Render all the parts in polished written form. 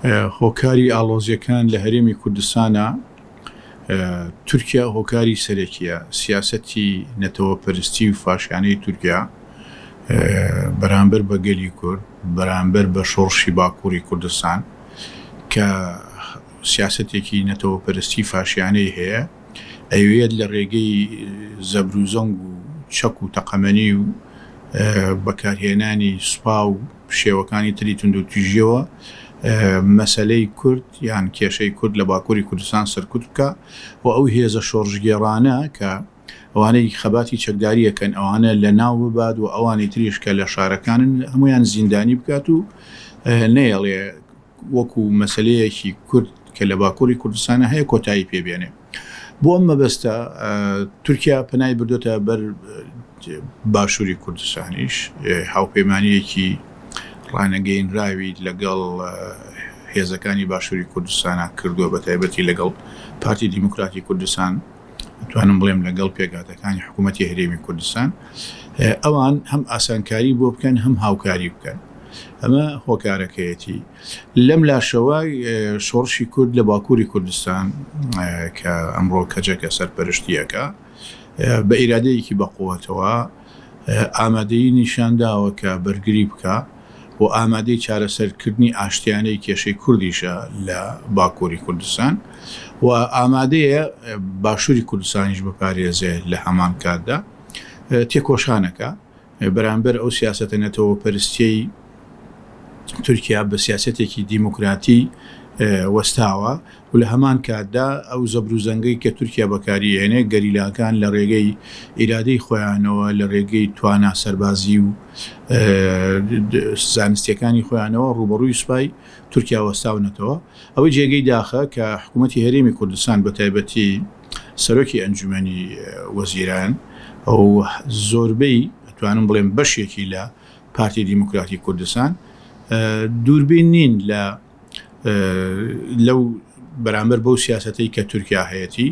هۆکاری ئاڵۆزیەکان لە هەرێمی کوردستانە تورکیا هۆکاری سەرەکیە سیاسەتی نەتەوەپەرستی و فاشیانەی تورکیا بەرامبەر بە گەلی کورد بەرامبەر بە شۆڕشی باکووری کوردستان کە سیاسەتێکی نەتەوەپەرستی فاشیانەی هەیە ئەوێت لە ڕێگەی زەبروزەنگ و چەک و تەقەمەنی و بەکارهێنانی سوپا و شێوەکانی تری تونند و توژیەوە مەسەلەی کورد یان کێشەی کورد لە باکووری کوردستان سەرکوت بکە و ئەو هێزە شۆڕژگێڕانە کە ئەوانەی خەباتی چەکداریەکەن ئەوانە لە ناو ببات و ئەوانی تریشکە لە شارەکانن هەمویان زیندانی بکات و نەیەڵێ وەکو مەسەلەیەکی کورد کە لە باکووری کوردستانە هەیە کۆتایی پێبێنێ. بۆ ئەم مەبەستە تورکیا پەنای بردوتە بەر باشووری کوردستانیش هاوپەیمانیەکی ڕانەگەیەنراوی لەگەڵ هێزەکانی باشووری کوردستانە کردووە بە تایبەتی لەگەڵ پارتی دیموکراتی کوردستان توانم بڵێم لەگەڵ پێگاتەکانی حکوومەتی هەرێمی کوردستان ئەوان هەم ئاسانکاری بۆ بکەن هەم هاوکاری بکەن. ئەمە هۆکارەکەیەتی لەم لاشەوەی شۆڕشی کورد لە باکووری کوردستان کە ئەمڕۆ کەجەکە سەرپەرشتیەکە بە ئیرادەیەکی بەقووەتەوە ئامادەیی نیشانداوە کە بەرگری بکە و ئامادەی چارەسەرکردنی ئاشتیانەی کێشەی کوردیشە لە باکووری کوردستان و ئامادەیە باشووری کوردستانیش بپارێزێ لە هەمان کاتدا تێکۆشانەکە بەرامبەر ئەو سیاسەتە نەتەوەپەرستیی تورکیا بە سیاسەتێکی دیموکراتی وەستاوە و لە هەمان کاتدا ئەو زەبروزەنگەی کە تورکیا بەکاری هێنێ گەریلاکان لە ڕێگەی ئیرادەی خۆیانەوە لە ڕێگەی توانا سەربازی و زانستیەکانی خۆیانەوە ڕوبەڕووی سوپای تورکیا وەستاونەتەوە ئەوەی جێگەی داخە کە حکوومەتی هەرێمی کوردستان بە تایبەتی سەرۆکی ئەنجومەنی وەزیران ئەو زۆربەی توانم بڵێم بەشێکی لە پارتی دیموکراتی کوردستان دووربین نین لەو بەرامبەر بەو سیاسەتەی کە تورکیا هەیەی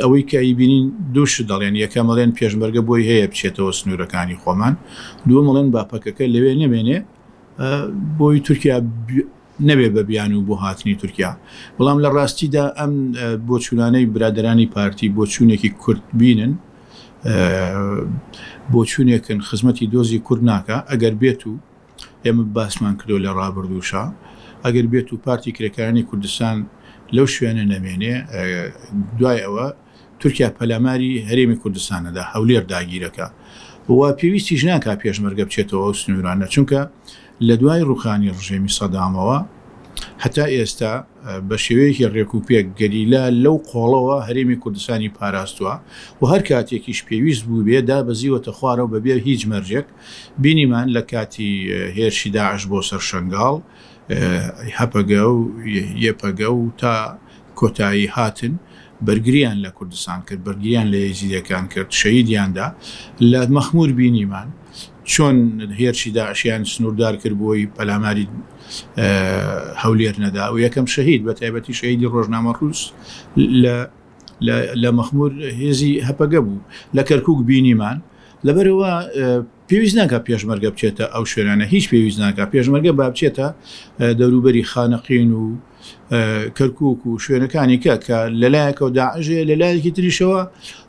ئەوەی کە ئیبینین دووش دەڵێن یەکەم مەڵێن پێشمەرگە بۆی هەیە بچێتەوە سنوورەکانی خۆمان دووە مەڵێن باپەکەکە لەوێ نەبێنێ بۆی تورکیا نەبێ بە بیان و بۆ هاتنی تورکیا بەڵام لە ڕاستیدا ئەم بۆچوونانەی برادرانی پارتی بۆچوونێکی کورد بینن بۆچوونێکن خزمەتی دۆزی کورد ناکە ئەگەر بێت و ئێمە باسمان کردو لە ڕابردووشە ئەگەر بێت و پارتی کرێکارانی کوردستان لەو شوێنە نەمێنێ دوای ئەوە تورکیا پەلاماری هەرێمی کوردستانەدا هەولێر داگیرەکە و پێویستیش ناکا پێشمەرگە بچێتەوە ئەو سنوورانە چونکە لە دوای ڕوخانی ڕژێمی سەدامەوە هەتا ئێستا بە شێوەیەکی ڕێکوپێک گەریلا لەو قۆڵەوە هەرێمی کوردستانی پاراستووە و هەر کاتێکیش پێویست بوو بێ دابەزیوەتە خوارەوە بەبێ هیچ مەرجێک بینیمان لە کاتی هێرشی داعش بۆ سەر شنگاڵ هەپەگە و یەپەگە و تا کۆتایی هاتن بەرگریان لە کوردستان کرد بەرگریان لە یەزیدەکان کرد شەهیدیاندا لە مەخمور بینیمان چۆن هێرشی داعشیان سنووردار کرد بۆی پەلاماری هەولێر نەدا و یەکەم شەهید بە تایبەتی شەهیدی ڕۆژنامە ڕووس لە مەخمور هێزی هەپەگە بوو لە کەرکووک بینیمان لەبەرەوە پێویست ناکە پێشمەرگە بچێتە ئەو شوێنانە هیچ پێویست ناکە پێشمەرگە با بچێتە دەوروبەری خانەقین و کەرکووک و شوێنەکانی کە لەلایەکە و داعشێ لەلایەکی تریشەوە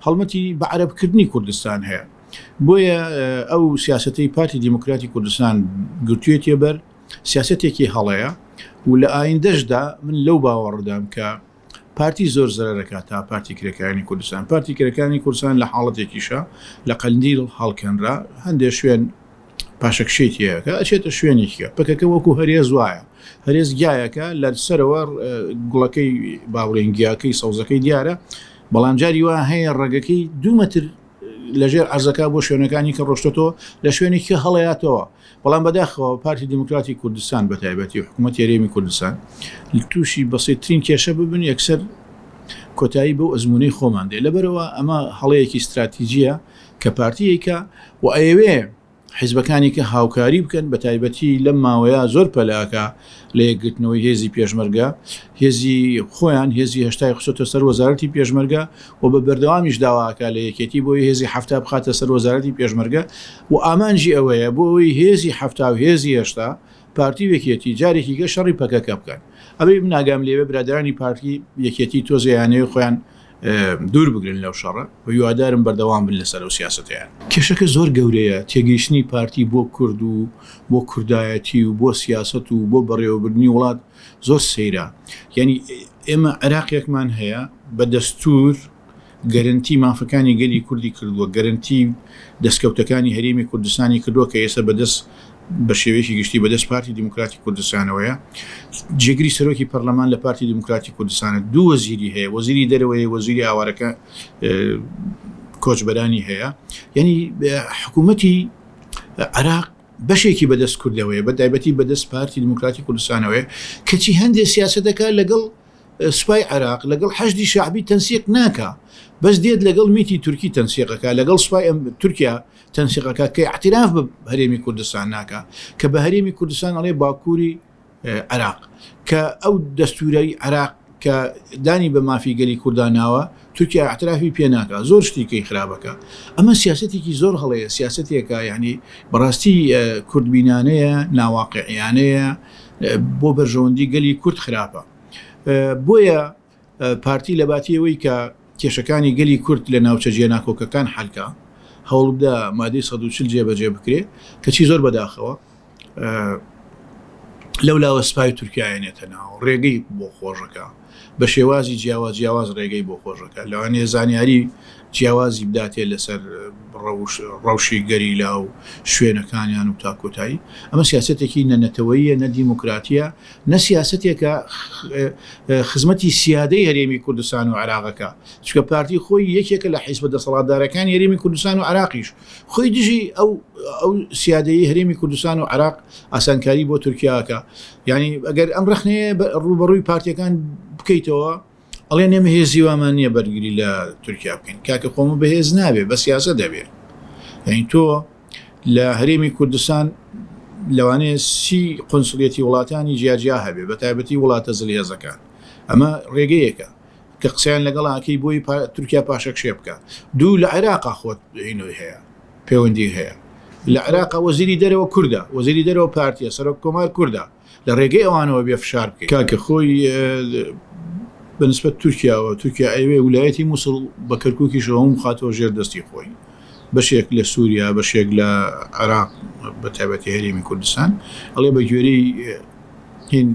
هەڵمەتی بە عەرەبکردنی کوردستان هەیە بۆیە ئەو سیاسەتەی پارتی دیموکراتی کوردستان گرتوێتێ بەر سیاسەتێکی هەڵەیە و لە ئایندەشدا من لەو باوەڕدام کە پارتی زۆر زەرەکە تا پارتی کرێکارانی کوردستان پارتی کرێکارانی کوردستان لە حاڵەتێکیشە لە قەندیل هەڵکەنرا هەندێک شوێن پاشەکشێتیەکە ئەچێتە شوێنێکە پکەکە وەکو هەرێز وایە هەرێز گیایەکە لە سەرەوە گوڵەکەی باوڕێنگیاکەی سەوزەکەی دیارە بەڵام جاری وا هەیە ڕێگەکەی 2 متر لەژێر ئەرزەکە بۆ شوێنەکانی کە ڕۆشتەوە لە شوێنێکی هەڵەیاتەوە بەڵام بەداخەوە پارتی دیموکراتی کوردستان بە تایبەتی حکوومەتی هەرێمی کوردستان تووشی بەسیترین کێشە ببن یەکسەر کۆتایی بۆ ئەزمونەی خۆمان دێ لەبەرەوە ئەمە هەڵەیەکی استراتیجیە کە پارتیەکە و ئەوێ حیزبەکانی کە هاوکاری بکەن بە تایبەتی لەم ماوەیە زۆر پەلاکە لە یەکگرتنەوەی هێزی پێشمەرگە هێزی خۆیان هێزی هێشتای خسۆتە سەر وەزارەتی پێشمەرگە و بە بەردەوامیش داواکە لە یەکێتی بۆی هێزی هەفتا بخاتە سەر وەزارەتی پێشمەرگە و ئامانجی ئەوەیە بۆ ئەوەی هێزی هەفتا و هێزی هێشتا پارتی یەکێتی جارێکیگە شەڕی پەکەکە بکەن ئەبێ ناگام لێوێ برادرانی پارتی یەکێتی تۆزیانەیە خۆیان دوور بگرن لەو شەڕە و هیوادارم بەردەوام بن لەسەر و سیاسەتیان کێشەکە زۆر گەورەیە تێگەیشتنی پارتی بۆ کورد و بۆ کوردایەتی و بۆ سیاست و بۆ بەڕێوەبردننی وڵات زۆر سەیرە یعنی ئێمە عێراقێکمان هەیە بە دەستور گەرنتی مافەکانی گەلی کوردی کردووە گەرنتی دەستکەوتەکانی هەرێمی کوردستانی کردووە کە ئێستا بەدەست بە شێوەیەکی گشتی بەدەست پارتی دیموکراتی کوردستانەوەیە جێگری سەرۆکی پەرلەمان لە پارتی دیموکراتی کوردستانە دوو وەزیری هەیە وەزیری دەرەوەی وەزیری ئاوارەکە کۆچبەرانی هەیە یعنی حکوومەتی عێراق بەشێکی بەدەست کوردەوەیە بە تایبەتی بەدەست پارتی دیموکراتی کوردستانەوەی کەچی هەندێک سیاسەتەکە لەگەڵ سوپای عێراق لەگەڵ حەشدی شعبی تەنسیق ناکە بەس دێت لەگەڵ میتی تورکی تەنسیقەکە لەگەڵ سوپای تورکیا تەنسیقەکە کە اعتراف بە هەرێمی کوردستان ناکە کە بە هەرێمی کوردستان ئەڵێ باکووری عێراق کە ئەو دەستوری عێراق کە دانی بە مافی گەلی کورداناوە تورکیا اعترافی پێ ناکە زۆر شتێکی خراپەکە ئەمە سیاسەتێکی زۆر هەڵەیە سیاسەتێکە یعنی بەڕاستی کوردبینانەیە ناواقعیانەیە بۆ بەرژەوەندی گەلی کورد خراپە بۆیە پارتی لە باتیەوەی کە کێشەکانی گەلی کورد لە ناوچە جێناکۆکەکان حەلکە هەوڵ بدە مادەی 140 جێبەجێ بکرێ کەچی زۆر بەداخەوە لەولاوە سپای تورکایەنێتە ناو ڕێگەی بۆ خۆشەکە بە شێوازی جیاواز ڕێگەی بۆ خۆشەکە لەوانێ زانیاری جیاوازی بداتێ لەسەر ڕەوشی گەریلا و شوێنەکانیان و تاکۆتایی ئەمە سیاسەتێکی نەنەتەوەیە نە دیموکراتیە نە سیاسەتێکە خزمەتی سیادەی هەرێمی کوردستان و عێراقەکە چکە پارتی خۆی یەکێکە لە حیزب دەسەڵاتدارەکانی هەرێمی کوردستان و عێراقیش خۆی دژی ئەو سیادەی هەرێمی کوردستان و عێراق ئاسانکاری بۆ تورکیاکە یعنی ئەگەر ئەم ڕخنەیە ڕوبەڕووی پارتیەکان بکەیتەوە ئەڵێ نێمە هێزی وامان نییە بەرگری لە تورکیا بکەین کاکە خۆمە بەهێز نابێ بە سیاسە دەبێت یعنی تۆ لە هەرێمی کوردستان لەوانەیە 30 قونسڵێتی وڵاتانی جیاجیا هەبێ بە تایبەتی وڵاتە زلهێزەکان ئەمە ڕێگەیەکە کە قسەیان لەگەڵاکەی بۆی تورکیا پاشەکشێ بکە دوو لە عێراقا خۆت هینۆی هەیە پەیوەندی هەیە لە عێراقا وەزیری دەرەوە کووردە وەزیری دەرەوە پارتیە سەرۆک کۆمار کووردە لە ڕێگەی ئەوانەوە بێ فشار بکەیت کاکە خۆی بەنسبەت تورکیاوە تورکیا ئەوێ ویلایەتی مووسڵ بە کەرکووکیشەوە خاتەوە ژێر دەستی خۆی بەشێک لە سووریا بەشێک لە عێراق بە تایبەتی هەرێمی کوردستان ئەڵێ بە گوێرەی هین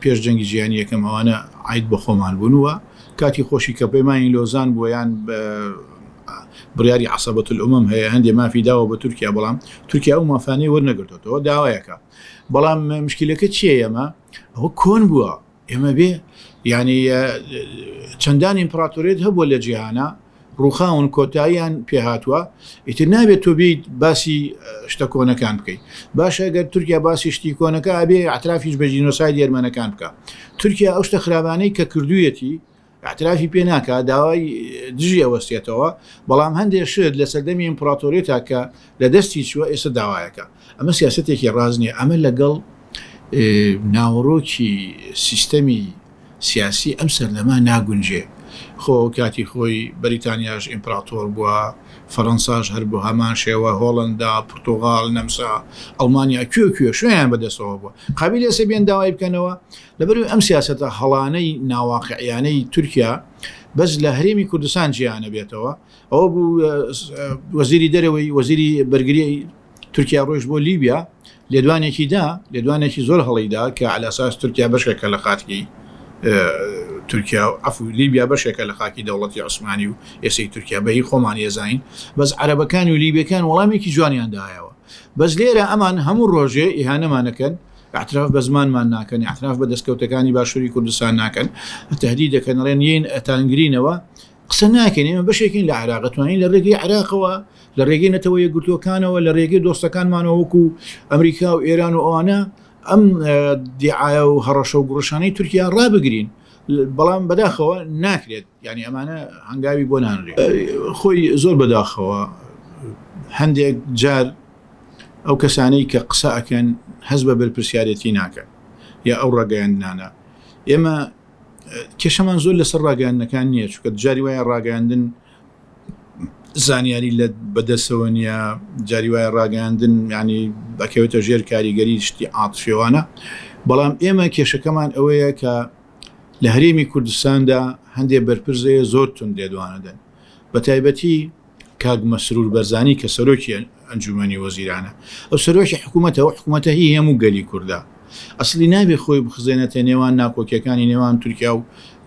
پێش جەنگی جیهانی یەکەم ئەوانە عید بە خۆمان بوونوە کاتی خۆشی کە پەیمانی لۆزان بۆیان بڕیاری عەسەبەت العومەم هەیە هەندێ مافی داوە بە تورکیا بەڵام تورکیا و مافانەی وەرنەگرتەوە داوایەکە بەڵام مشکلەکە چیە ئێمە ئەوە کۆن بووە ئێمە بێ یعنی چەندان ئیمپراتۆریەت هەبووە لە جیهانە ڕووخاون کۆتاییان پێهاتووە ئیتر نابێت تۆ بیت باسی شتە کۆنەکان بکەیت باشە ئەگەر تورکیا باسی شتی کۆنەکە ئەبێ ئەترافیش بە جینۆساید یەرمەنەکان بکە تورکیا ئەو شتە خراپانەی کە کردوویەتی اعترافی پێ ناکە داوای دژی ئەوەستێتەوە بەڵام هەندێک شت لە سەردەمی ئیمپراتۆریەتە کە لە دەستی چووە ئێستا داوایەکە ئەمە سیاسەتێکی ڕازنیە ئەمە لەگەڵ ناوەڕۆکی سیستەمی سیاسی ئەم سەردەما ناگونجێ خۆ کاتی خۆی بەریتانیاش ئیمپراتۆر بووە فەڕەنساش هەر بوو هەمان شێوە هۆڵندا پرتۆغاڵ نەمسا ئەڵمانیا کوێ شوێنیان بەدەستەوە بووە قابلی ئێستا بێن داوای بکەنەوە لەبەروی ئەم سیاسەتە هەڵانەی ناواقعیانەی تورکیا بەس لە هەرێمی کوردستان جیانە بێتەوە ئەوە بوو وەزیری دەرەوەی وەزیری بەرگری تورکیا ڕۆژ بۆ لیبیا لێدوانێکی زۆر هەڵیدا کە على ئەساس تورکیا بەشێکە لە خاتکی تورکیا عفو لیبیا بەشێکە لە خاکی دەوڵەتی عوسمانی و ئێسەی تورکیا بەهی خۆمان ێزین بەس عەرەبەکان و لیبیەکان وەڵامێکی جوانیان دایەوە بەس لێرە ئەمان هەموو ڕۆژێ ئیهانەمانەکەن اعتراف بە زمانمان ناکەن اعتراف بە دەستکەوتەکانی باشووری کوردستان ناکەن تهدید دەکەن ڕێن یین ئەتانگرینەوە قسە ناکەین ئێمە بەشێکین لە عێراق توانین لە ڕێگەی عێراقەوە لە ڕێگەی نەتەوە یەکگرتووەکانەوە لە ڕێگەی دۆستەکانمانەوە وەکو ئەمریکا و ئێران و ئەوانە ئەم دیعاە و هەڕەشە و گوڕشانەی تورکیا ڕابگرین بەڵام بەداخەوە ناکرێت یعنی ئەمانە هەنگاوی بۆ نانڕێت خۆی زۆر بەداخەوە هەندێک جار ئەو کەسانەی کە قسە ئەکەن هەز بە بەرپرسیارەتی ناکەن یا ئەو ڕاگەیاندانە ئێمە کێشەمان زۆر لەسەر ڕاگەیاندنەکان نییە چونکە جاری وایە ڕاگەیاندن زانیاری لە بەدەستەوە نیە جاری وایە ڕاگەاندن ینی بەکەوێتە ژێر کاریگەری شتی عاتفێوانە بەڵام ئێمە کێشەکەمان ئەوەیە کە لە هەرێمی کوردستاندا هەندێک بەرپرسەیە زۆر تون لێدوانەدەن بە تایبەتی کاک مەسرور بەرزانی کە سەرۆکی ئەنجومەنی وەزیرانە ئەو سەرۆکی حکوومەتەوە حکوومەتە هی هەموو گەلی کووردا ئەسلی نابێ خۆی بخزێنێتە نێوان ناکۆکیەکانی نێوان تورکیا و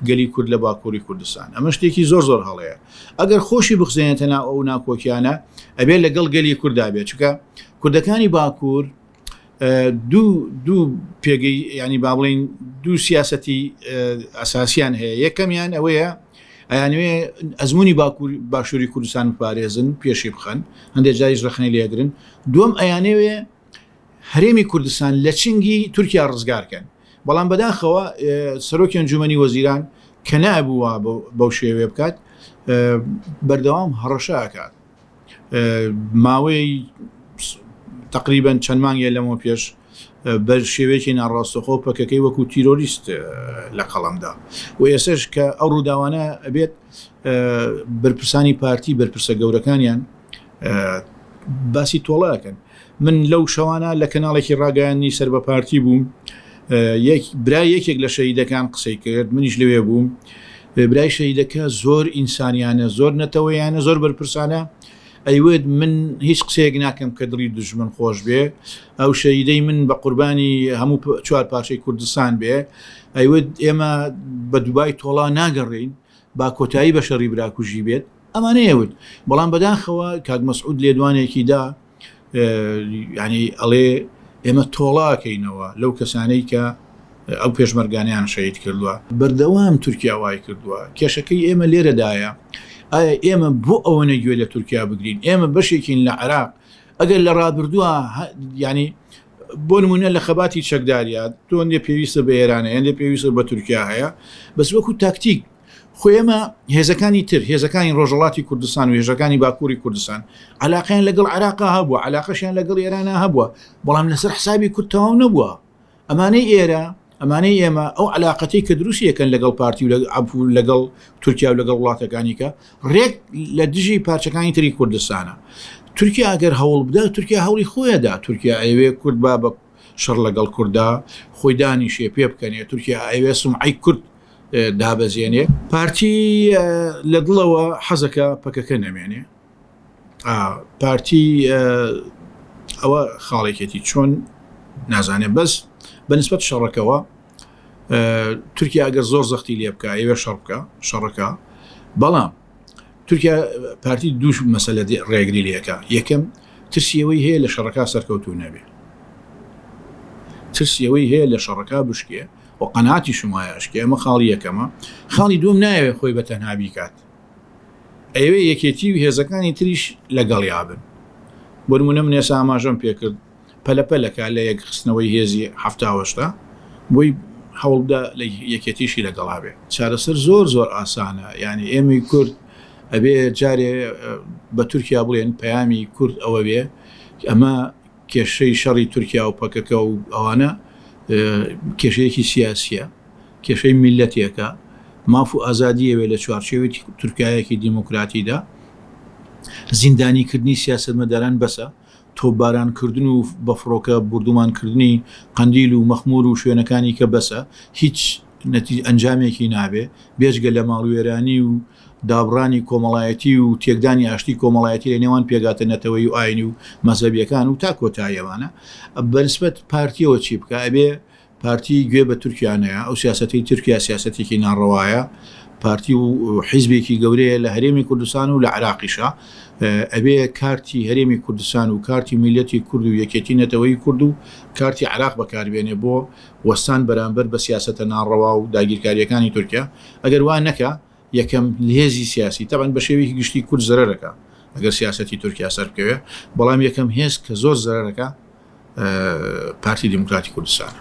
گەلی کورد لە باکووری کوردستان ئەمە شتێکی زۆر هەڵەیە ئەگەر خۆشی بخزێنێتە ناو ئەو ناکۆکیانە ئەبێت لەگەڵ گەلی کووردا بێت چکە کوردەکانی باکوور دوو پێگەی ینی با بڵین دوو سیاسەتی ئەساسیان هەیە یەکەمیان ئەوەیە ئەیانوێ ئەزمموی باشووری کوردستان بپارێزن پێشی بخەن هەندێک جاریش ڕخنەی لێگرن دووەم ئەیانەوێ هەرێمی کوردستان لە چنگی تورکیا ڕزگارکەن بەڵام بەداخەوە سەرۆکی ئەنجومەنی وەزیران کە نابووە بەو شێوێ بکات بەردەوام هەڕەشە ئەکات ماوەی تقریبان چەند مانگێ لەمەوە پێش بەر شێوەیەکی ناڕاستەخۆ پەکەکەی وەکو تیرۆریست لە قەڵەمدا و ئێسش کە ئەو ڕووداوانە ئەبێت بەرپرسانی پارتی بەرپرسە گەورەکانیان باسی تۆڵەکەن من لەو شەوانە لە کەناڵێکی ڕاگەیانی سەر بە پارتی بووم برای یەکێک لە شەهیدەکان قسەی کرد منیش لەوێ بووم برای شەهیدەکە زۆر ئینسانیانە زۆر نەتەوەیانە زۆر بەرپرسانە ئەیوێت من هیچ قسەیەک ناکەم کە دڵی دژمن خۆش بێ ئەو شەهیدەی من بە قوربانی هەموو چوار پارچەی کوردستان بێ ئەیوێت ئێمە بە دووبای تۆڵا ناگەڕین با کۆتایی بە شەڕی براکوژی بێت ئەمانەیەوت بەڵام بەداخەوە کاک مەسعود لێدوانێکیدا ینی ئەڵێ ئێمە تۆڵاکەینەوە لەو کەسانەی کە ئەو پێشمەرگانیان شەهید کردووە بەردەوام تورکیا وای کردووە کێشەکەی ئێمە لێرەدایە ئایا ئێمە بۆ ئەوە نەگوێ لە تورکیا بگرین ئێمە بەشێکین لە عێراق ئەگەر لە ڕابردووە ینی بۆ نمونە لە خەباتی چەکداریات تۆ هەندێک پێویستە بە ئێرانە هەندێک پێویستە بە تورکیا هەیە بەس وەکو تاکتیک خۆ ئێمە هێزەکانی تر هێزەکانی ڕۆژەڵاتی کوردستان و هێژەکانی باکووری کوردستان علاقیان لەگەڵ عێراقا هەبووە علاقەشیان لەگەڵ ئێرانە هەبووە بەڵام لەسەر حسابی کورد تەواو نەبووە ئەمانەی ئێرە ئەمانەی ئێمە ئەو علاقەتی کە دروستیەکەن لەگەڵ پارتی و لەگەڵ تورکیا و لەگەڵ وڵاتەکانی کە ڕێک لە دژی پارچەکانی تری کوردستانە تورکیا ئەگەر هەوڵ بدا تورکیا هەوڵی خۆیەدا تورکیا ئەوێ کورد با بە شەڕ لەگەڵ کووردا خۆی دانیشێ پێ بکەنێ تورکیا ئەوێ سومعی کورد دابەزێنێ پارتی لە دڵەوە حەزەکە پەکەکە نەمێنێ پارتی ئەوە خاڵێکێتی چۆن نازانێ بەس بەنسبەت شەڕەکەەوە تورکیا ئەگەر زۆر زەختی لێ بکە ئێوە شەڕ بکە شەڕەکە بەڵام تورکیا پارتی دووش مەسەلە ڕێگری لەکە یەکەم ترسیەوەی هەیە لە شەڕەکە سەرکەوتو نەبێ ترسیەوەی هەیە لە شەڕەکە بشکێ و قەناعاتی شمایشکێ ئەمە خاڵی یەکەمە خاڵی دوم نایەوێت خۆی بە تەنها بیکات ئەوێ یەکێتی و هێزەکانی تریش لەگەڵ یابن بۆ نمونە من ێستا ئاماژەم پێکرد پەلەپەلەکە لە یەک خستنەوەی هێزی هەفتاوەشتا بۆی هەوڵدا لە یەکێتیشی لەگەڵا بێ چارەسەر زۆر ئاسانە ینی ئێمەی کورد ئەبێ جارێ بە تورکیا بڵێن پەیامی کورد ئەوە بێ ئەمە کێشەی شەڕی تورکیا و پەکەکە و ئەوانە کێشەیەکی سیاسیە کێشەی میلەتێکە ماف و ئازادیەوێ لە چوارچێوی تورکایەکی دیموکراتیدا زیندانیکردنی سیاستمەداران بەسە تۆبارانکردن و بەفرۆکە بردومانکردنی قەندیل و مەخمور و شوێنەکانی کە بەسە هیچ ئەنجامێکی نابێ بێژگە لە ماڵوێرانی و دابڕانی کۆمەڵایەتی و تێکدانی ئاشتی کۆمەڵایەتی لە نێوان پێگاتە نەتەوەی و ئاینی و مەزەبیەکان و تا کۆتاییەوانە بەنسبەت پارتیەوە چی بکە ئەبێ پارتی گوێ بە تورکیانەیە ئەو سیاسەتی تورکیا سیاسەتێکی ناڕەوایە پارتی و حیزبێکی گەورەیە لە هەرێمی کوردستان و لە عێراقیشە ئەبێ کارتی هەرێمی کوردستان و کارتی میلەتی کورد و یەکێتی نەتەوەی کورد و کارتی عێراق بەکاربێنێ بۆ وەستان بەرامبەر بە سیاسەتە ناڕەوا و داگیرکاریەکانی تورکیا ئەگەر وان نەکە یەکەم هێزی سیاسی تاوان بە شێوەیەکی گشتی کورد زەرەرەکە ئەگەر سیاسەتی تورکیا سەر بکەوێ بەڵام یەکەم هێز کە زۆر زەرەرەکە پارتی دیموکراتی کوردستان